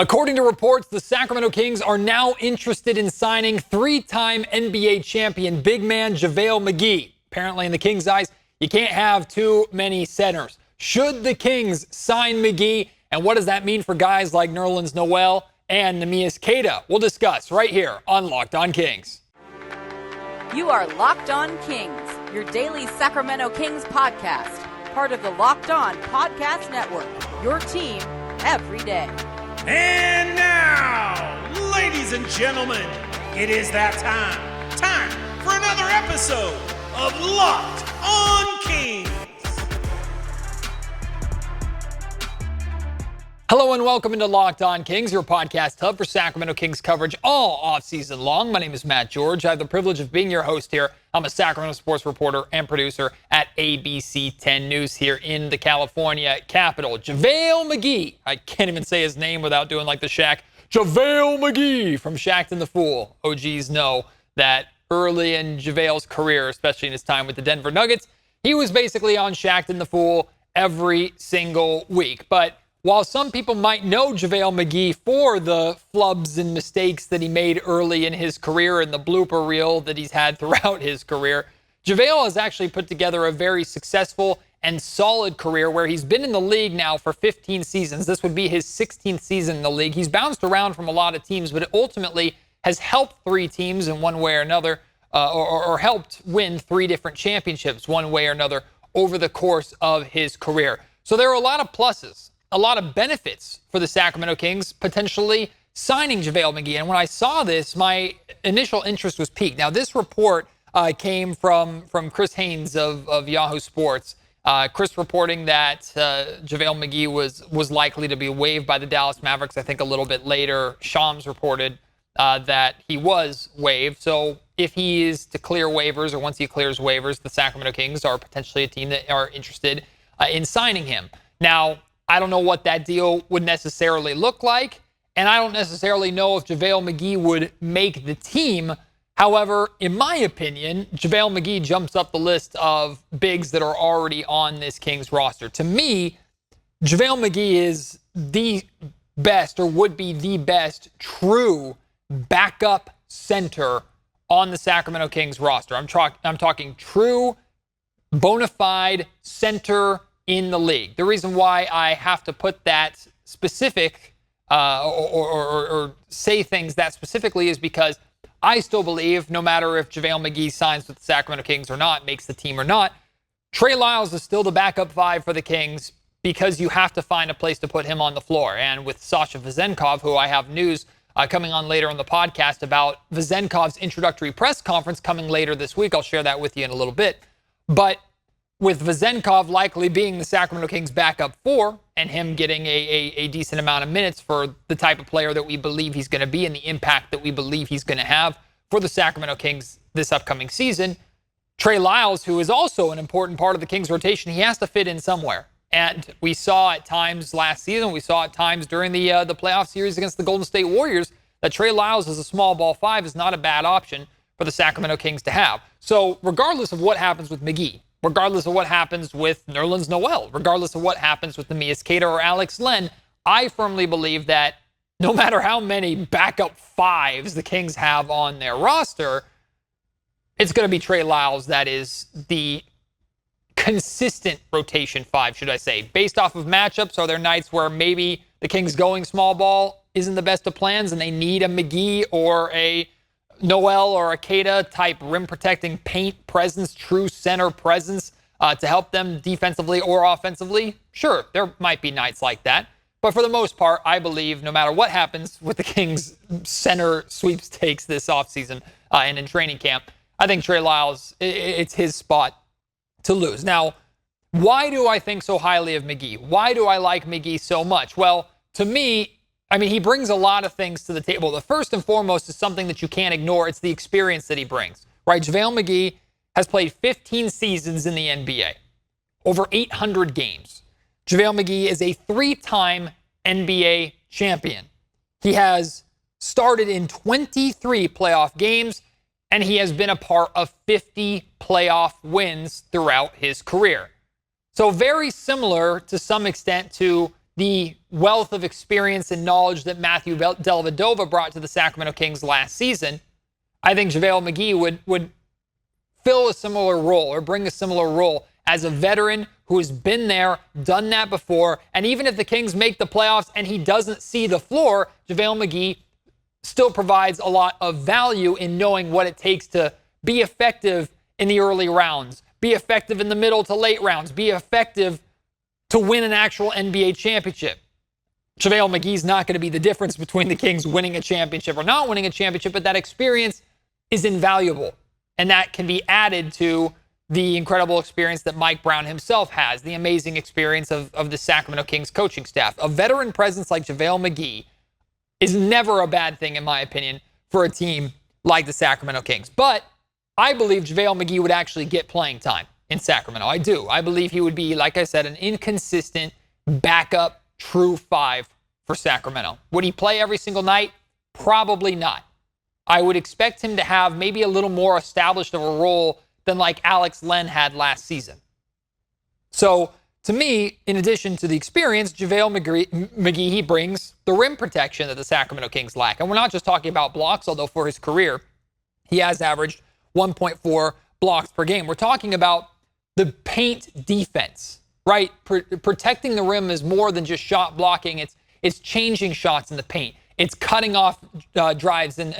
According to reports, the Sacramento Kings are now interested in signing three-time NBA champion big man JaVale McGee. Apparently, in the Kings' eyes, you can't have too many centers. Should the Kings sign McGee, and what does that mean for guys like Nerlens Noel and Neemias Queta? We'll discuss right here on Locked On Kings. You are Locked On Kings, your daily Sacramento Kings podcast, part of the Locked On Podcast Network, your team every day. And now, ladies and gentlemen, it is that time for another episode of Locked On Kings. Hello and welcome into Locked On Kings, your podcast hub for Sacramento Kings coverage all offseason long. My name is Matt George. I have the privilege of being your host here. I'm a Sacramento sports reporter and producer at ABC 10 News here in the California capital. JaVale McGee. I can't even say his name without doing like the Shaq. JaVale McGee from Shaqtin' the Fool. OGs know that early in JaVale's career, especially in his time with the Denver Nuggets, he was basically on Shaqtin' the Fool every single week. But while some people might know JaVale McGee for the flubs and mistakes that he made early in his career and the blooper reel that he's had throughout his career, JaVale has actually put together a very successful and solid career where he's been in the league now for 15 seasons. This would be his 16th season in the league. He's bounced around from a lot of teams, but it ultimately has helped three teams in one way or another, or helped win three different championships one way or another over the course of his career. So there are a lot of pluses, a lot of benefits for the Sacramento Kings potentially signing JaVale McGee. And when I saw this, my initial interest was piqued. Now, this report came from Chris Haynes of Yahoo Sports. Chris reporting that JaVale McGee was likely to be waived by the Dallas Mavericks. I think a little bit later, Shams reported that he was waived. So if he is to clear waivers, or once he clears waivers, the Sacramento Kings are potentially a team that are interested in signing him. Now, I don't know what that deal would necessarily look like, and I don't necessarily know if JaVale McGee would make the team. However, in my opinion, JaVale McGee jumps up the list of bigs that are already on this Kings roster. To me, JaVale McGee is the best, or would be the best, true backup center on the Sacramento Kings roster. I'm talking true, bona fide center in the league. The reason why I have to put that specific or say things that specifically is because I still believe no matter if JaVale McGee signs with the Sacramento Kings or not, makes the team or not, Trey Lyles is still the backup five for the Kings because you have to find a place to put him on the floor. And with Sasha Vezenkov, who I have news coming on later on the podcast about Vezenkov's introductory press conference coming later this week. I'll share that with you in a little bit. But with Vezenkov likely being the Sacramento Kings backup four and him getting a decent amount of minutes for the type of player that we believe he's going to be and the impact that we believe he's going to have for the Sacramento Kings this upcoming season, Trey Lyles, who is also an important part of the Kings rotation, he has to fit in somewhere. And we saw at times last season, we saw at times during the playoff series against the Golden State Warriors, that Trey Lyles as a small ball five is not a bad option for the Sacramento Kings to have. So regardless of what happens with McGee, regardless of what happens with Nerlens Noel, regardless of what happens with Neemias Queta or Alex Len, I firmly believe that no matter how many backup fives the Kings have on their roster, it's going to be Trey Lyles that is the consistent rotation five, should I say. Based off of matchups, are there nights where maybe the Kings going small ball isn't the best of plans and they need a McGee or a Noel or a Queta type rim protecting paint presence, true center presence to help them defensively or offensively? Sure, there might be nights like that. But for the most part, I believe no matter what happens with the Kings center sweepstakes this offseason and in training camp, I think Trey Lyles, it's his spot to lose. Now, why do I think so highly of McGee? Why do I like McGee so much? Well, to me, I mean, he brings a lot of things to the table. The first and foremost is something that you can't ignore. It's the experience that he brings, right? JaVale McGee has played 15 seasons in the NBA, over 800 games. JaVale McGee is a three-time NBA champion. He has started in 23 playoff games, and he has been a part of 50 playoff wins throughout his career. So very similar to some extent to the wealth of experience and knowledge that Matthew Dellavedova brought to the Sacramento Kings last season, I think JaVale McGee would fill a similar role or bring a similar role as a veteran who has been there, done that before. And even if the Kings make the playoffs and he doesn't see the floor, JaVale McGee still provides a lot of value in knowing what it takes to be effective in the early rounds, be effective in the middle to late rounds, be effective to win an actual NBA championship. JaVale McGee's not going to be the difference between the Kings winning a championship or not winning a championship, but that experience is invaluable. And that can be added to the incredible experience that Mike Brown himself has, the amazing experience of the Sacramento Kings coaching staff. A veteran presence like JaVale McGee is never a bad thing, in my opinion, for a team like the Sacramento Kings. But I believe JaVale McGee would actually get playing time in Sacramento. I do. I believe he would be, like I said, an inconsistent backup true five for Sacramento. Would he play every single night? Probably not. I would expect him to have maybe a little more established of a role than like Alex Len had last season. So, to me, in addition to the experience, JaVale McGee, he brings the rim protection that the Sacramento Kings lack. And we're not just talking about blocks, although for his career, he has averaged 1.4 blocks per game. We're talking about the paint defense, right? Protecting the rim is more than just shot blocking. It's changing shots in the paint. It's cutting off drives and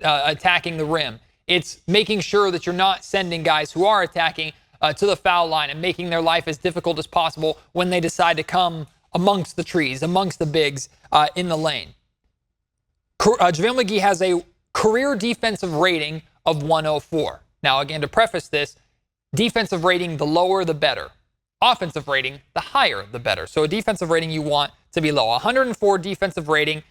attacking the rim. It's making sure that you're not sending guys who are attacking to the foul line and making their life as difficult as possible when they decide to come amongst the trees, amongst the bigs in the lane. JaVale McGee has a career defensive rating of 104. Now, again, to preface this, defensive rating, the lower, the better. Offensive rating, the higher, the better. So a defensive rating you want to be low. 104 defensive rating.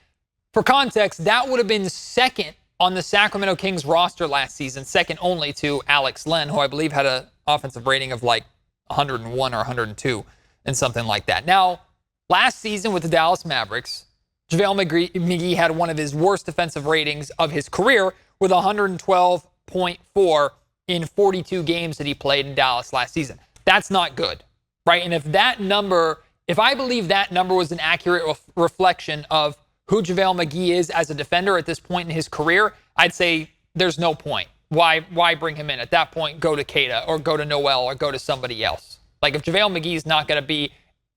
For context, that would have been second on the Sacramento Kings roster last season, second only to Alex Len, who I believe had an offensive rating of like 101 or 102 and something like that. Now, last season with the Dallas Mavericks, JaVale McGee had one of his worst defensive ratings of his career with 112.4 in 42 games that he played in Dallas last season. That's not good, right? And if I believe that number was an accurate reflection of who JaVale McGee is as a defender at this point in his career, I'd say there's no point. Why bring him in? At that point, go to Keita or go to Noel or go to somebody else. Like if JaVale McGee is not going to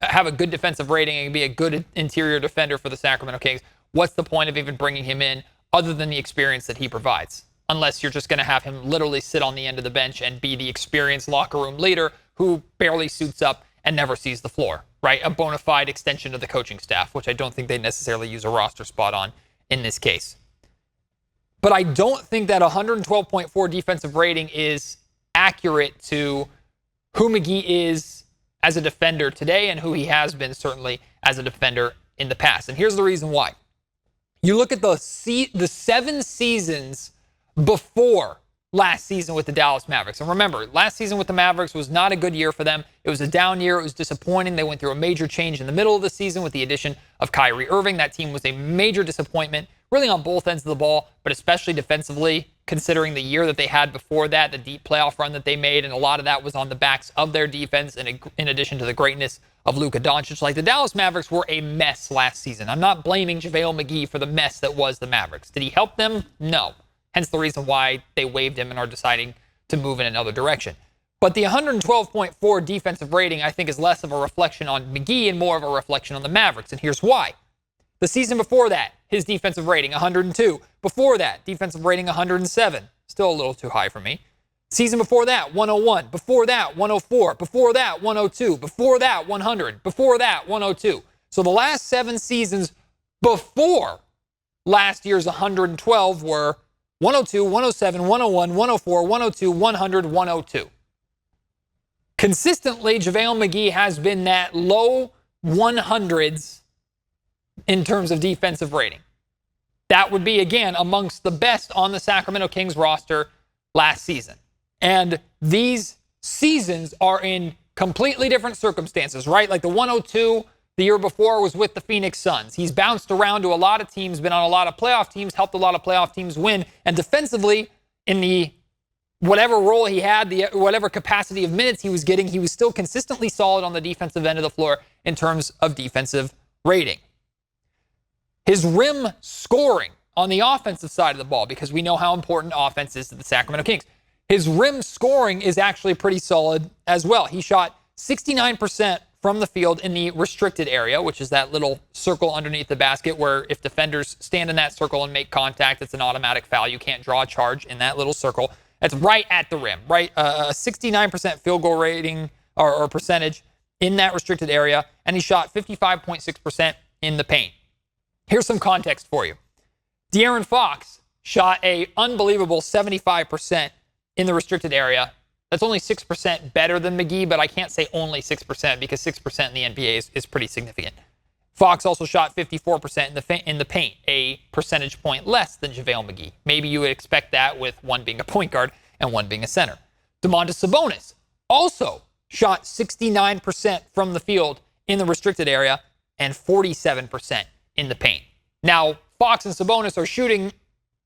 have a good defensive rating and be a good interior defender for the Sacramento Kings, what's the point of even bringing him in other than the experience that he provides? Unless you're just going to have him literally sit on the end of the bench and be the experienced locker room leader who barely suits up and never sees the floor, right? A bona fide extension of the coaching staff, which I don't think they necessarily use a roster spot on in this case. But I don't think that 112.4 defensive rating is accurate to who McGee is as a defender today and who he has been certainly as a defender in the past. And here's the reason why. You look at the 7 seasons before last season with the Dallas Mavericks. And remember, last season with the Mavericks was not a good year for them. It was a down year. It was disappointing. They went through a major change in the middle of the season with the addition of Kyrie Irving. That team was a major disappointment, really on both ends of the ball, but especially defensively, considering the year that they had before that, the deep playoff run that they made, and a lot of that was on the backs of their defense, and in addition to the greatness of Luka Doncic. Like the Dallas Mavericks were a mess last season. I'm not blaming JaVale McGee for the mess that was the Mavericks. Did he help them? No. Hence the reason why they waived him and are deciding to move in another direction. But the 112.4 defensive rating, I think, is less of a reflection on McGee and more of a reflection on the Mavericks. And here's why. The season before that, his defensive rating, 102. Before that, defensive rating, 107. Still a little too high for me. Season before that, 101. Before that, 104. Before that, 102. Before that, 100. Before that, 102. So the last 7 seasons before last year's 112 were 102, 107, 101, 104, 102, 100, 102. Consistently, JaVale McGee has been that low 100s in terms of defensive rating. That would be, again, amongst the best on the Sacramento Kings roster last season. And these seasons are in completely different circumstances, right? Like the 102 the year before was with the Phoenix Suns. He's bounced around to a lot of teams, been on a lot of playoff teams, helped a lot of playoff teams win. And defensively, in the whatever role he had, whatever capacity of minutes he was getting, he was still consistently solid on the defensive end of the floor in terms of defensive rating. His rim scoring on the offensive side of the ball, because we know how important offense is to the Sacramento Kings. His rim scoring is actually pretty solid as well. He shot 69% from the field in the restricted area, which is that little circle underneath the basket where if defenders stand in that circle and make contact, it's an automatic foul. You can't draw a charge in that little circle. That's right at the rim, right? A 69% field goal rating or percentage in that restricted area, and he shot 55.6% in the paint. Here's some context for you. De'Aaron Fox shot a unbelievable 75% in the restricted area. That's only 6% better than McGee, but I can't say only 6% because 6% in the NBA is pretty significant. Fox also shot 54% in the paint, a percentage point less than JaVale McGee. Maybe you would expect that with one being a point guard and one being a center. Domantas Sabonis also shot 69% from the field in the restricted area and 47% in the paint. Now, Fox and Sabonis are shooting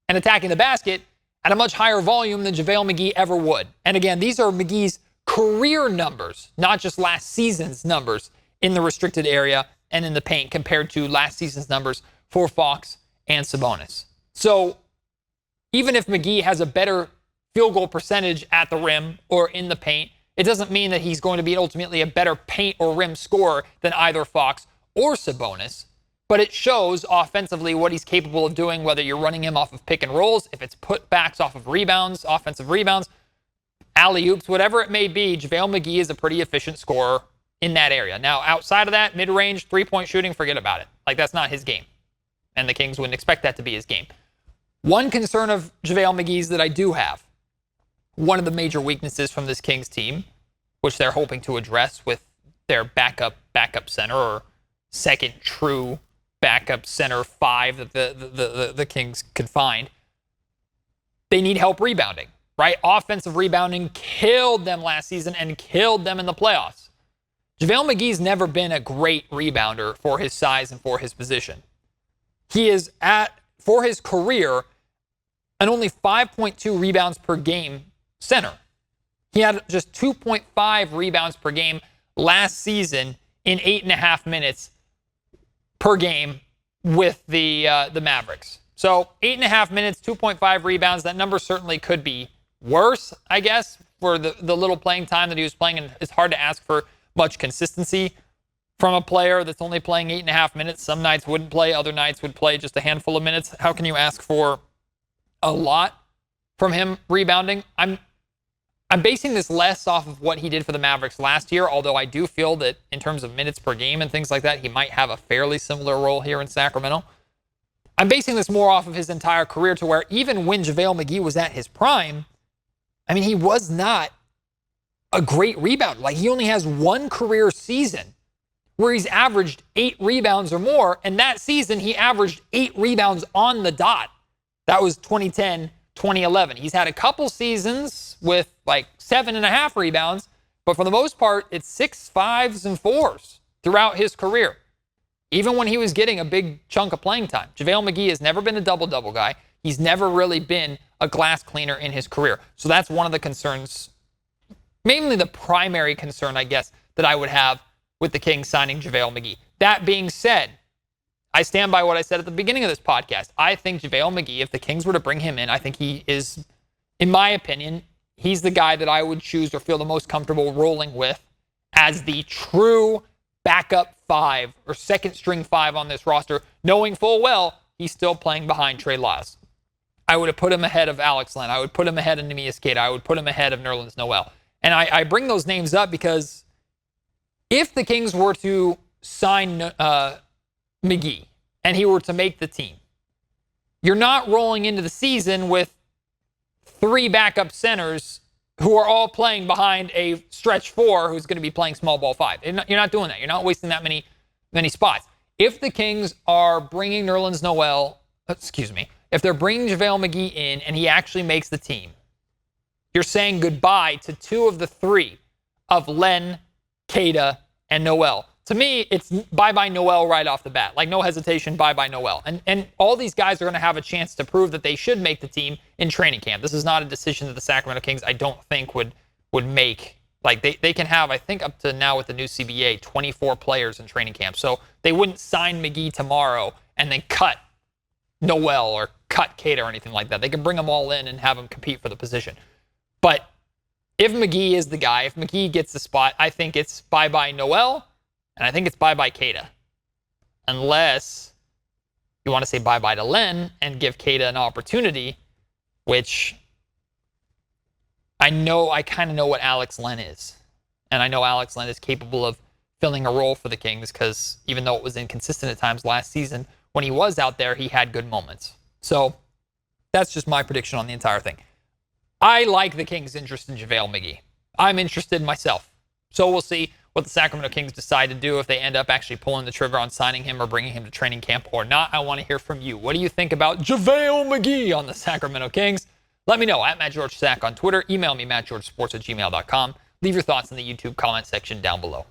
and attacking the basket at a much higher volume than JaVale McGee ever would. And again, these are McGee's career numbers, not just last season's numbers in the restricted area and in the paint compared to last season's numbers for Fox and Sabonis. So even if McGee has a better field goal percentage at the rim or in the paint, it doesn't mean that he's going to be ultimately a better paint or rim scorer than either Fox or Sabonis. But it shows offensively what he's capable of doing, whether you're running him off of pick and rolls, if it's putbacks off of rebounds, offensive rebounds, alley-oops, whatever it may be. JaVale McGee is a pretty efficient scorer in that area. Now, outside of that, mid-range, three-point shooting, forget about it. Like, that's not his game. And the Kings wouldn't expect that to be his game. One concern of JaVale McGee's that I do have, one of the major weaknesses from this Kings team, which they're hoping to address with their backup center or second true backup center 5 that the Kings could find. They need help rebounding, right? Offensive rebounding killed them last season and killed them in the playoffs. JaVale McGee's never been a great rebounder for his size and for his position. He is for his career, an only 5.2 rebounds per game center. He had just 2.5 rebounds per game last season in 8.5 minutes per game with the Mavericks. So 8.5 minutes, 2.5 rebounds. That number certainly could be worse, I guess, for the little playing time that he was playing. And it's hard to ask for much consistency from a player that's only playing 8.5 minutes. Some nights wouldn't play. Other nights would play just a handful of minutes. How can you ask for a lot from him rebounding? I'm basing this less off of what he did for the Mavericks last year, although I do feel that in terms of minutes per game and things like that, he might have a fairly similar role here in Sacramento. I'm basing this more off of his entire career to where even when JaVale McGee was at his prime, I mean, he was not a great rebounder. Like, he only has one career season where he's averaged 8 rebounds or more, and that season he averaged 8 rebounds on the dot. That was 2010, 2011. He's had a couple seasons with like 7.5 rebounds, but for the most part, it's 6, 5s, and 4s throughout his career, even when he was getting a big chunk of playing time. JaVale McGee has never been a double-double guy. He's never really been a glass cleaner in his career. So that's one of the concerns, mainly the primary concern, I guess, that I would have with the Kings signing JaVale McGee. That being said, I stand by what I said at the beginning of this podcast. I think JaVale McGee, if the Kings were to bring him in, I think he is, in my opinion, he's the guy that I would choose or feel the most comfortable rolling with as the true backup 5 or second string 5 on this roster, knowing full well he's still playing behind Trey Lyles. I would have put him ahead of Alex Len. I would put him ahead of Neemias Queta. I would put him ahead of Nerlens Noel. And I bring those names up because if the Kings were to sign McGee and he were to make the team, you're not rolling into the season with 3 backup centers who are all playing behind a stretch 4 who's going to be playing small ball 5. You're not doing that. You're not wasting that many spots. If the Kings are bringing Nerlens Noel, if they're bringing JaVale McGee in and he actually makes the team, you're saying goodbye to 2 of the 3 of Len, Queta, and Noel. to me, it's bye-bye Noel right off the bat. Like, no hesitation, bye-bye Noel. And all these guys are going to have a chance to prove that they should make the team in training camp. This is not a decision that the Sacramento Kings, I don't think, would make. Like, they can have, I think up to now with the new CBA, 24 players in training camp. So they wouldn't sign McGee tomorrow and then cut Noel or cut Kate or anything like that. They can bring them all in and have them compete for the position. But if McGee is the guy, if McGee gets the spot, I think it's bye-bye Noel, and I think it's bye-bye Keita. Unless you want to say bye-bye to Len and give Keita an opportunity, which I kind of know what Alex Len is. And I know Alex Len is capable of filling a role for the Kings because even though it was inconsistent at times last season, when he was out there, he had good moments. So that's just my prediction on the entire thing. I like the Kings' interest in JaVale McGee. I'm interested myself. So we'll see what the Sacramento Kings decide to do, if they end up actually pulling the trigger on signing him or bringing him to training camp or not. I want to hear from you. What do you think about JaVale McGee on the Sacramento Kings? Let me know at MattGeorgeSack on Twitter. Email me, MattGeorgeSports@gmail.com. Leave your thoughts in the YouTube comment section down below.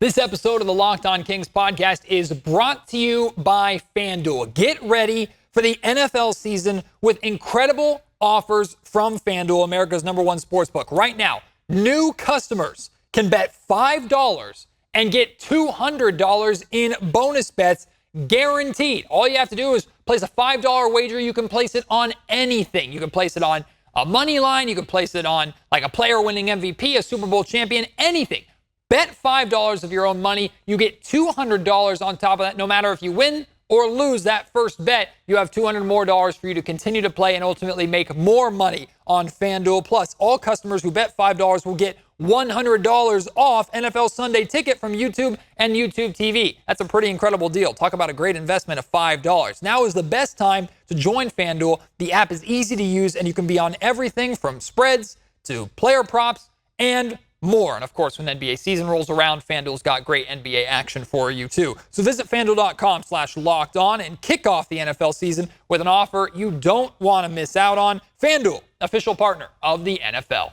This episode of the Locked On Kings podcast is brought to you by FanDuel. Get ready for the NFL season with incredible offers from FanDuel, America's #1 sportsbook. Right now, new customers can bet $5 and get $200 in bonus bets guaranteed. All you have to do is place a $5 wager. You can place it on anything. You can place it on a money line. You can place it on like a player winning MVP, a Super Bowl champion, anything. Bet $5 of your own money. You get $200 on top of that. No matter if you win or lose that first bet, you have $200 more for you to continue to play and ultimately make more money on FanDuel. Plus, all customers who bet $5 will get $100 off NFL Sunday Ticket from YouTube and YouTube TV. That's a pretty incredible deal. Talk about a great investment of $5. Now is the best time to join FanDuel. The app is easy to use, and you can be on everything from spreads to player props and more. And of course, when NBA season rolls around, FanDuel's got great NBA action for you too. So visit FanDuel.com/lockedon and kick off the NFL season with an offer you don't want to miss out on. FanDuel, official partner of the NFL.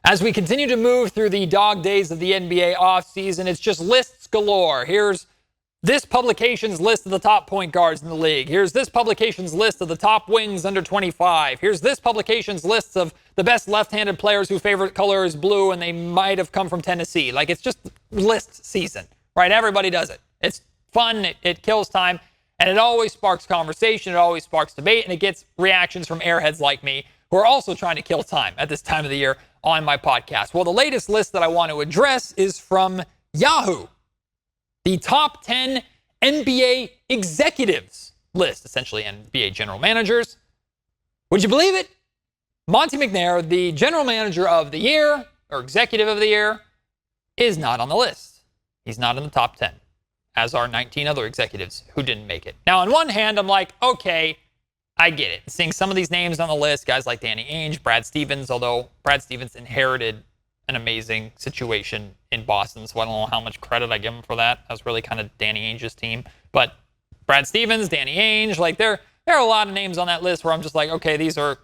As we continue to move through the dog days of the NBA offseason, it's just lists galore. Here's this publication's list of the top point guards in the league. Here's this publication's list of the top wings under 25. Here's this publication's list of the best left-handed players whose favorite color is blue and they might have come from Tennessee. Like, it's just list season, right? Everybody does it. It's fun. It kills time. And it always sparks conversation. It always sparks debate. And it gets reactions from airheads like me who are also trying to kill time at this time of the year on my podcast. Well, the latest list that I want to address is from Yahoo. The top 10 NBA executives list, essentially NBA general managers. Would you believe it? Monte McNair, the general manager of the year, or executive of the year, is not on the list. He's not in the top 10, as are 19 other executives who didn't make it. Now, on one hand, I'm like, okay, I get it. Seeing some of these names on the list, guys like Danny Ainge, Brad Stevens, although Brad Stevens inherited an amazing situation in Boston, so I don't know how much credit I give him for that. That was really kind of Danny Ainge's team. But Brad Stevens, Danny Ainge, like there are a lot of names on that list where I'm just like, okay, these are,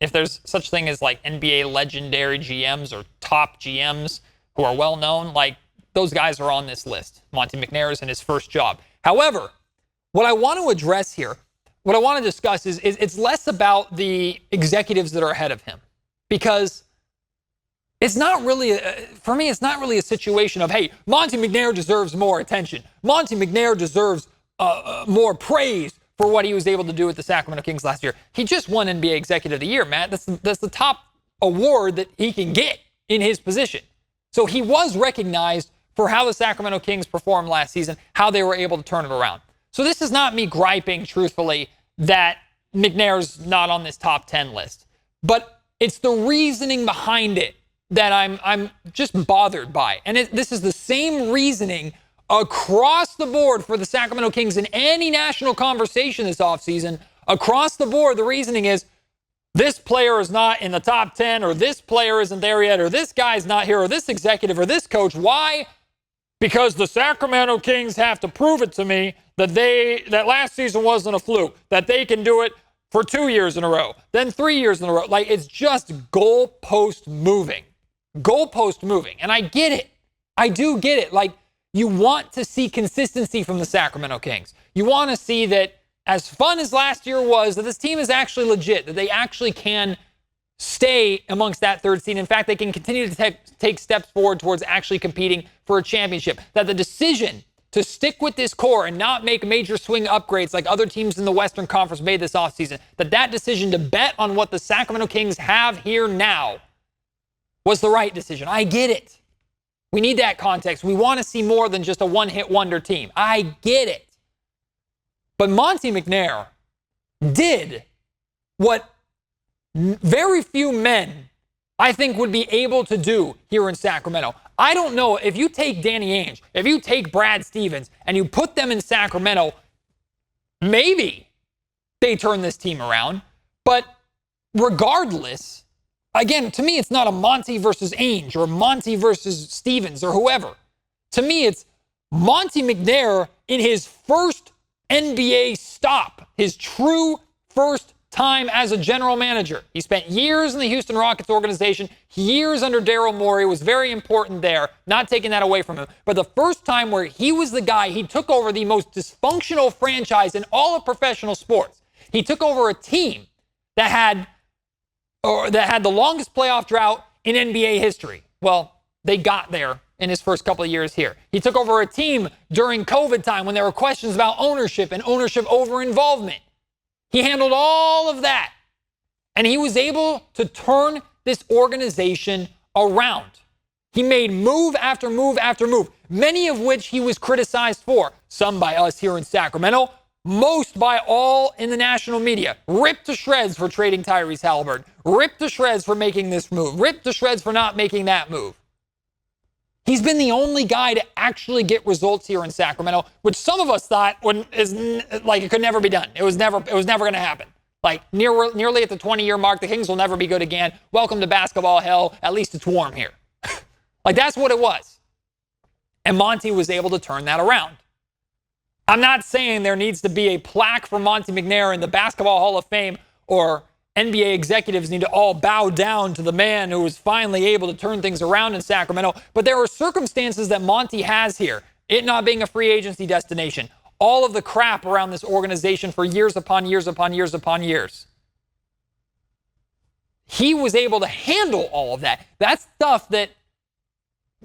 if there's such thing as like NBA legendary GMs or top GMs who are well known, like those guys are on this list. Monte McNair is in his first job. However, what I want to address here, what I want to discuss is it's less about the executives that are ahead of him, because it's not really, for me, it's not really a situation of, hey, Monte McNair deserves more attention. Monte McNair deserves more praise for what he was able to do with the Sacramento Kings last year. He just won NBA Executive of the Year, Matt. That's the top award that he can get in his position. So he was recognized for how the Sacramento Kings performed last season, how they were able to turn it around. So this is not me griping, truthfully, that McNair's not on this top 10 list. But it's the reasoning behind it that I'm just bothered by. And this is the same reasoning across the board for the Sacramento Kings in any national conversation this offseason. Across the board, the reasoning is this player is not in the top 10, or this player isn't there yet, or this guy's not here, or this executive, or this coach. Why? Because the Sacramento Kings have to prove it to me that last season wasn't a fluke, that they can do it for 2 years in a row, then 3 years in a row. Like, it's just goalpost moving. Goalpost moving. And I get it. I do get it. Like, you want to see consistency from the Sacramento Kings. You want to see that, as fun as last year was, that this team is actually legit, that they actually can stay amongst that third seed. In fact, they can continue to take steps forward towards actually competing for a championship. That the decision to stick with this core and not make major swing upgrades like other teams in the Western Conference made this offseason, that decision to bet on what the Sacramento Kings have here now was the right decision. I get it. We need that context. We want to see more than just a one-hit wonder team. I get it. But Monte McNair did what very few men, I think, would be able to do here in Sacramento. I don't know if you take Danny Ainge, if you take Brad Stevens, and you put them in Sacramento, maybe they turn this team around. But regardless, again, to me, it's not a Monte versus Ainge or Monte versus Stevens or whoever. To me, it's Monte McNair in his first NBA stop, his true first time as a general manager. He spent years in the Houston Rockets organization, years under Daryl Morey, was very important there, not taking that away from him. But the first time where he was the guy, he took over the most dysfunctional franchise in all of professional sports. He took over a team that had the longest playoff drought in NBA history. Well, they got there in his first couple of years here. He took over a team during COVID time when there were questions about ownership and ownership over-involvement. He handled all of that, and he was able to turn this organization around. He made move after move after move, many of which he was criticized for, some by us here in Sacramento, most by all in the national media. Ripped to shreds for trading Tyrese Halliburton, ripped to shreds for making this move, ripped to shreds for not making that move. He's been the only guy to actually get results here in Sacramento, which some of us thought it could never be done. It was never going to happen. Like nearly at the 20-year mark, the Kings will never be good again. Welcome to basketball hell. At least it's warm here. Like, that's what it was. And Monte was able to turn that around. I'm not saying there needs to be a plaque for Monte McNair in the Basketball Hall of Fame, or NBA executives need to all bow down to the man who was finally able to turn things around in Sacramento. But there are circumstances that Monte has here. It not being a free agency destination. All of the crap around this organization for years upon years upon years upon years. He was able to handle all of that. That's stuff that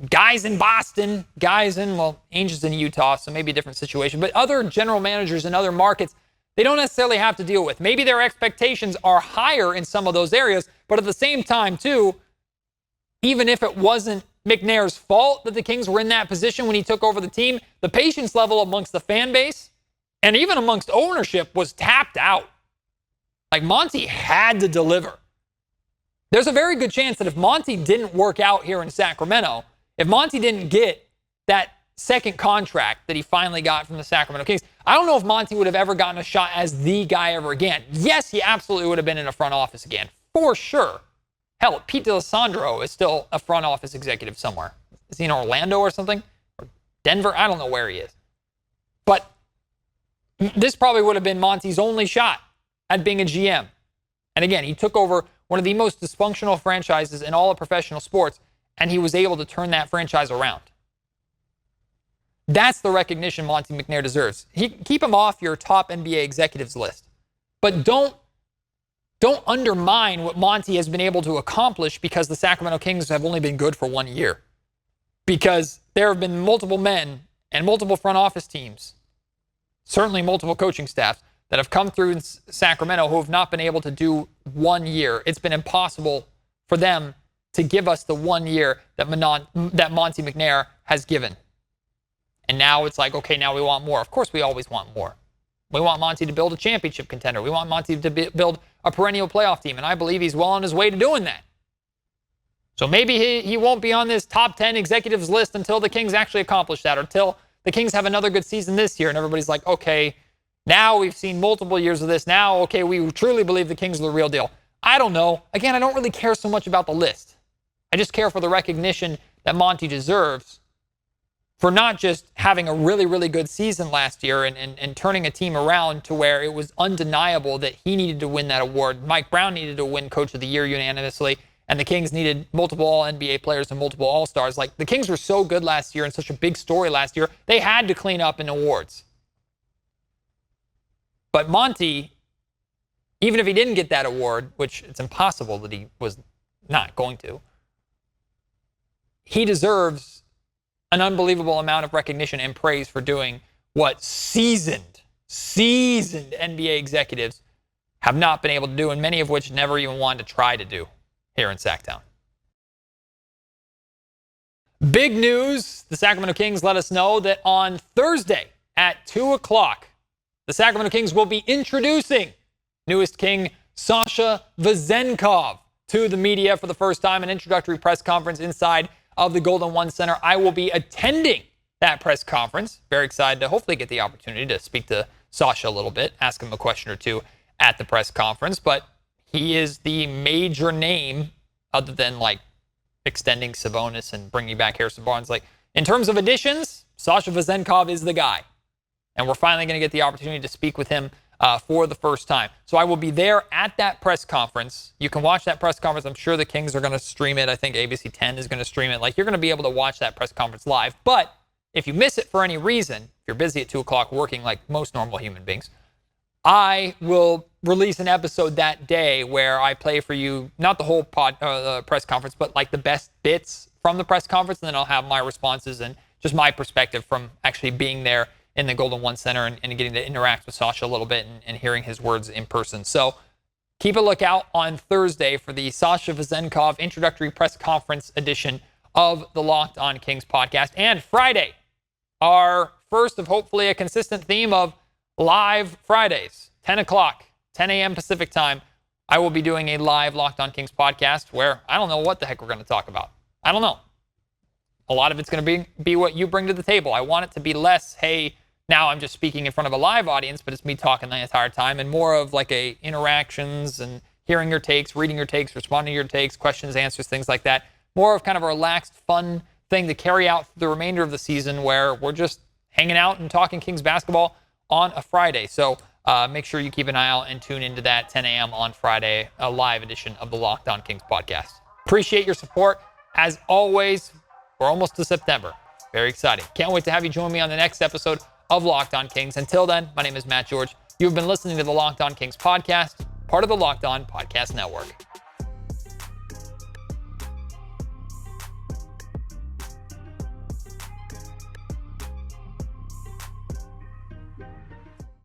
guys in Boston, Ainge is in Utah, so maybe a different situation, but other general managers in other markets, they don't necessarily have to deal with. Maybe their expectations are higher in some of those areas, but at the same time, too, even if it wasn't McNair's fault that the Kings were in that position when he took over the team, the patience level amongst the fan base and even amongst ownership was tapped out. Like, Monte had to deliver. There's a very good chance that if Monte didn't work out here in Sacramento, if Monte didn't get that second contract that he finally got from the Sacramento Kings, I don't know if Monte would have ever gotten a shot as the guy ever again. Yes, he absolutely would have been in a front office again, for sure. Hell, Pete D'Alessandro is still a front office executive somewhere. Is he in Orlando or something? Or Denver? I don't know where he is. But this probably would have been Monte's only shot at being a GM. And again, he took over one of the most dysfunctional franchises in all of professional sports, and he was able to turn that franchise around. That's the recognition Monte McNair deserves. Keep him off your top NBA executives list. But don't undermine what Monte has been able to accomplish because the Sacramento Kings have only been good for 1 year. Because there have been multiple men and multiple front office teams, certainly multiple coaching staffs, that have come through in Sacramento who have not been able to do 1 year. It's been impossible for them to give us the 1 year that Monte McNair has given. And now it's like, okay, now we want more. Of course, we always want more. We want Monte to build a championship contender. We want Monte to build a perennial playoff team, and I believe he's well on his way to doing that. So maybe he won't be on this top 10 executives list until the Kings actually accomplish that, or until the Kings have another good season this year, and everybody's like, okay, now we've seen multiple years of this. Now, okay, we truly believe the Kings are the real deal. I don't know. Again, I don't really care so much about the list. I just care for the recognition that Monte deserves for not just having a really, really good season last year and turning a team around to where it was undeniable that he needed to win that award. Mike Brown needed to win Coach of the Year unanimously. and the Kings needed multiple All-NBA players and multiple All-Stars. Like, the Kings were so good last year and such a big story last year, they had to clean up in awards. But Monte, even if he didn't get that award, which it's impossible that he was not going to, he deserves an unbelievable amount of recognition and praise for doing what seasoned NBA executives have not been able to do, and many of which never even wanted to try to do here in Sacktown. Big news, the Sacramento Kings let us know that on Thursday at 2 o'clock, the Sacramento Kings will be introducing newest King Sasha Vezenkov to the media for the first time, an introductory press conference inside of the Golden One Center. I will be attending that press conference. Very excited to hopefully get the opportunity to speak to Sasha a little bit, ask him a question or two at the press conference. But he is the major name, other than like extending Sabonis and bringing back Harrison Barnes. Like, in terms of additions, Sasha Vezenkov is the guy. And we're finally going to get the opportunity to speak with him for the first time. So I will be there at that press conference. You can watch that press conference. I'm sure the Kings are going to stream it. I think ABC 10 is going to stream it. Like, you're going to be able to watch that press conference live. But if you miss it for any reason, if you're busy at 2 o'clock working like most normal human beings, I will release an episode that day where I play for you, not the whole press conference, but like the best bits from the press conference. And then I'll have my responses and just my perspective from actually being there in the Golden One Center and getting to interact with Sasha a little bit and hearing his words in person. So keep a lookout on Thursday for the Sasha Vezenkov introductory press conference edition of the Locked On Kings podcast. And Friday, our first of hopefully a consistent theme of live Fridays, 10 o'clock, 10 a.m. Pacific time. I will be doing a live Locked On Kings podcast where I don't know what the heck we're going to talk about. I don't know. A lot of it's going to be what you bring to the table. I want it to be less, hey, now I'm just speaking in front of a live audience, but it's me talking the entire time, and more of like a interactions and hearing your takes, reading your takes, responding to your takes, questions, answers, things like that. More of kind of a relaxed, fun thing to carry out the remainder of the season where we're just hanging out and talking Kings basketball on a Friday. So make sure you keep an eye out and tune into that 10 a.m. on Friday, a live edition of the Locked On Kings podcast. Appreciate your support. As always, we're almost to September. Very exciting. Can't wait to have you join me on the next episode of Locked On Kings. Until then, my name is Matt George. You've been listening to the Locked On Kings podcast, part of the Locked On Podcast Network.